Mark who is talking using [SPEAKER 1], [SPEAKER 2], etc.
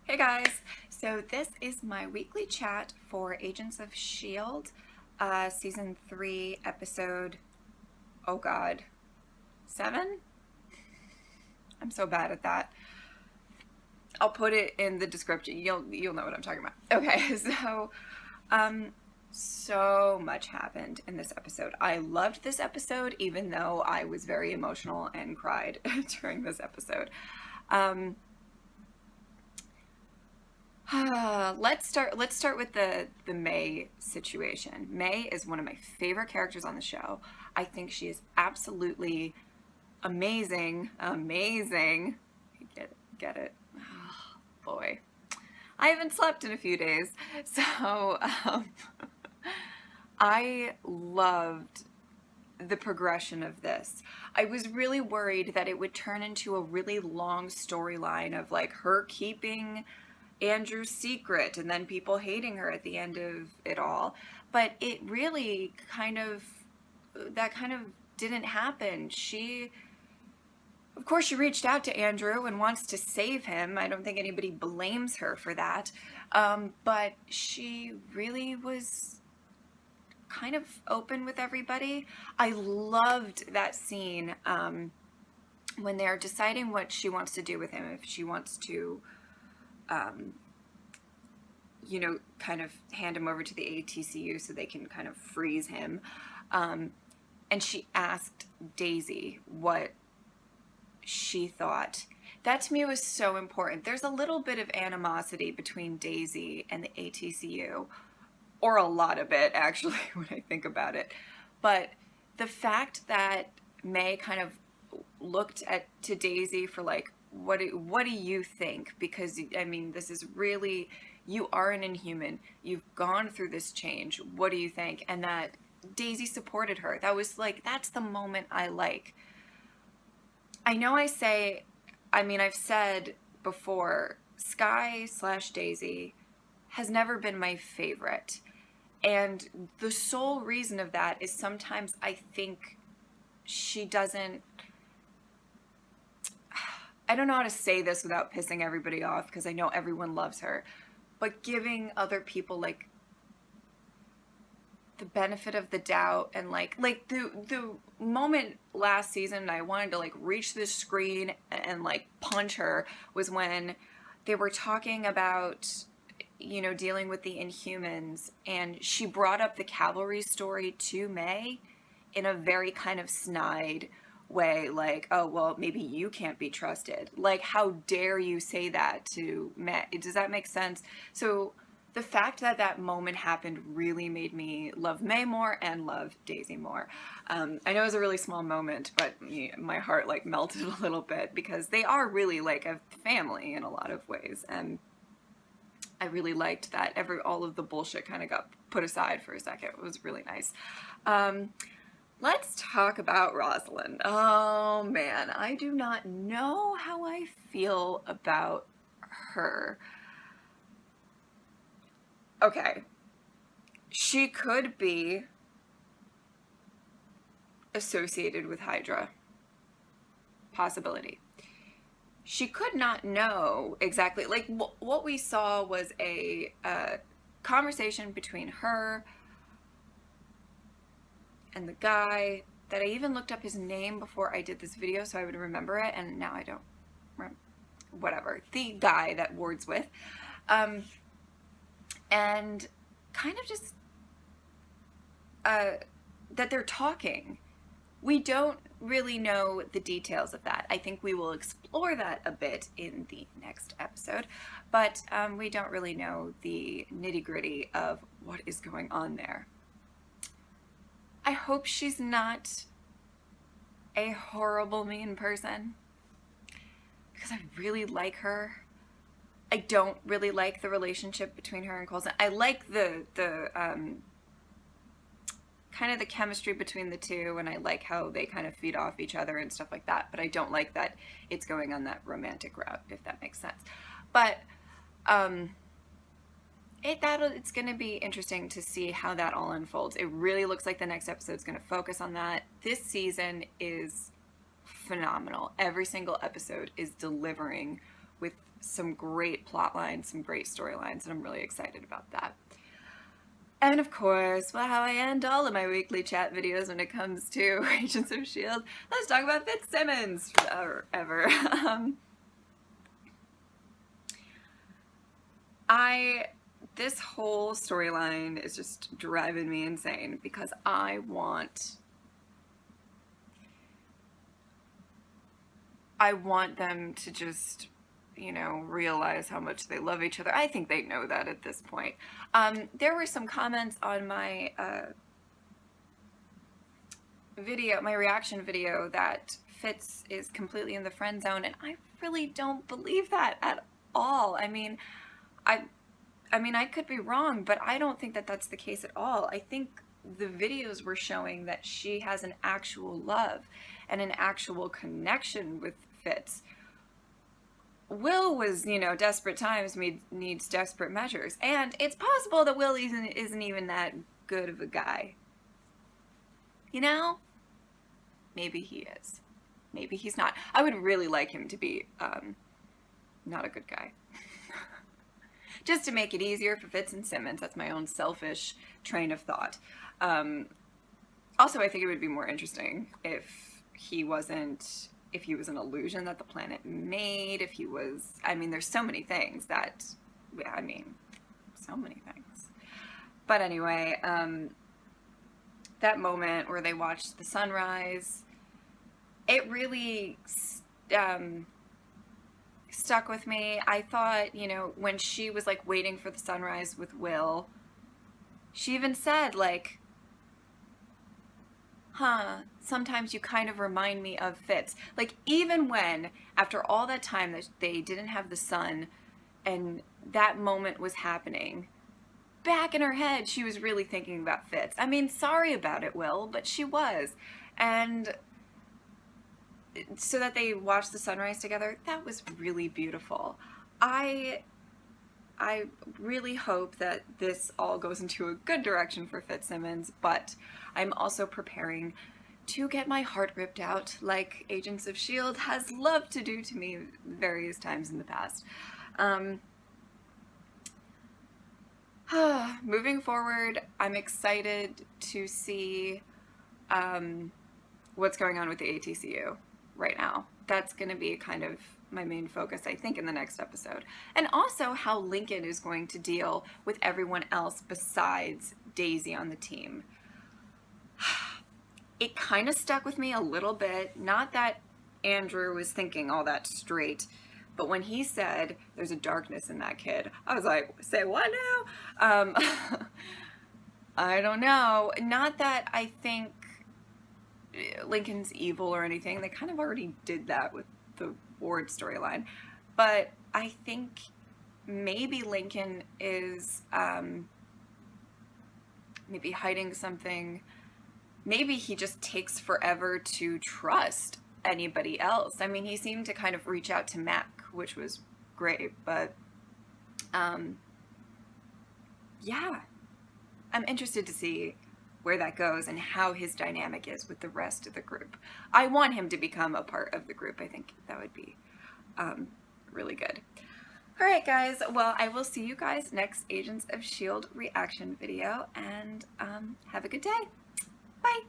[SPEAKER 1] Hey guys, so this is my weekly chat for Agents of S.H.I.E.L.D. Season 3, episode, oh god, 7? I'm so bad at that. I'll put it in the description. You'll know what I'm talking about. Okay, um, so much happened in this episode. I loved this episode, even though I was very emotional and cried during this episode. Um, let's start with the May situation. May is one of my favorite characters on the show. I think she is absolutely amazing. Amazing. Get it? Oh, boy. I haven't slept in a few days. So, I loved the progression of this. I was really worried that it would turn into a really long storyline of like her keeping Andrew's secret and then people hating her at the end of it all. But it really that kind of didn't happen. Of course, she reached out to Andrew and wants to save him. I don't think anybody blames her for that. But she really was kind of open with everybody. I loved that scene when they're deciding what she wants to do with him. If she wants to um, kind of hand him over to the ATCU so they can kind of freeze him. And she asked Daisy what she thought. That to me was so important. There's a little bit of animosity between Daisy and the ATCU, or a lot of it, actually, when I think about it. But the fact that May kind of looked to Daisy for like, what do you think? Because I mean, this is really, you are an Inhuman. You've gone through this change. What do you think? And that Daisy supported her. That was like, that's the moment I like. I know I've said before, Skye/Daisy has never been my favorite. And the sole reason of that is sometimes I think she doesn't, I don't know how to say this without pissing everybody off because I know everyone loves her, but giving other people like the benefit of the doubt and like the moment last season I wanted to like reach the screen and like punch her was when they were talking about dealing with the Inhumans, and she brought up the cavalry story to May in a very kind of snide way, like, oh, well, maybe you can't be trusted. Like, how dare you say that to May? Does that make sense? So the fact that that moment happened really made me love May more and love Daisy more. I know it was a really small moment, but my heart like melted a little bit because they are really like a family in a lot of ways. And I really liked that all of the bullshit kind of got put aside for a second. It was really nice. Let's talk about Rosalind. Oh man, I do not know how I feel about her. Okay, she could be associated with Hydra. Possibility. She could not know exactly. Like, what we saw was a conversation between her and the guy that I even looked up his name before I did this video so I would remember it, and now I don't remember. Whatever. The guy that Ward's with. And kind of just that they're talking. We don't really know the details of that. I think we will explore that a bit in the next episode, but we don't really know the nitty-gritty of what is going on there. I hope she's not a horrible, mean person, because I really like her. I don't really like the relationship between her and Coulson. I like the kind of the chemistry between the two, and I like how they kind of feed off each other and stuff like that, but I don't like that it's going on that romantic route, if that makes sense. But it's going to be interesting to see how that all unfolds. It really looks like the next episode is going to focus on that. This season is phenomenal. Every single episode is delivering with some great plot lines, some great storylines, and I'm really excited about that. And of course, well, how I end all of my weekly chat videos when it comes to Agents of S.H.I.E.L.D., let's talk about Fitzsimmons forever. This whole storyline is just driving me insane because I want them to just, you know, realize how much they love each other. I think they know that at this point. There were some comments on my video, my reaction video, that Fitz is completely in the friend zone, and I really don't believe that at all. I mean, I could be wrong, but I don't think that that's the case at all. I think the videos were showing that she has an actual love and an actual connection with Fitz. Will was, you know, desperate times needs desperate measures, and it's possible that Will isn't even that good of a guy. You know? Maybe he is. Maybe he's not. I would really like him to be not a good guy. Just to make it easier for Fitz and Simmons. That's my own selfish train of thought. Also, I think it would be more interesting if he was an illusion that the planet made, if he was, I mean, there's so many things that, I mean, so many things. But anyway, that moment where they watched the sunrise, it really stuck with me. I thought, you know, when she was like waiting for the sunrise with Will, she even said like, sometimes you kind of remind me of Fitz. Like, even when, after all that time that they didn't have the sun and that moment was happening, back in her head she was really thinking about Fitz. I mean, sorry about it, Will, but she was. And so that they watched the sunrise together, that was really beautiful. I really hope that this all goes into a good direction for Fitzsimmons, but I'm also preparing to get my heart ripped out like Agents of S.H.I.E.L.D. has loved to do to me various times in the past. Moving forward, I'm excited to see what's going on with the ATCU right now. That's going to be kind of my main focus, I think, in the next episode. And also how Lincoln is going to deal with everyone else besides Daisy on the team. It kind of stuck with me a little bit. Not that Andrew was thinking all that straight, but when he said there's a darkness in that kid, I was like, say what now? I don't know. Not that I think Lincoln's evil or anything. They kind of already did that with the Ward storyline. But I think maybe Lincoln is maybe hiding something. Maybe he just takes forever to trust anybody else. I mean, he seemed to kind of reach out to Mac, which was great, but yeah, I'm interested to see where that goes and how his dynamic is with the rest of the group. I want him to become a part of the group. I think that would be really good. All right, guys. Well, I will see you guys next Agents of S.H.I.E.L.D. reaction video, and have a good day. Bye.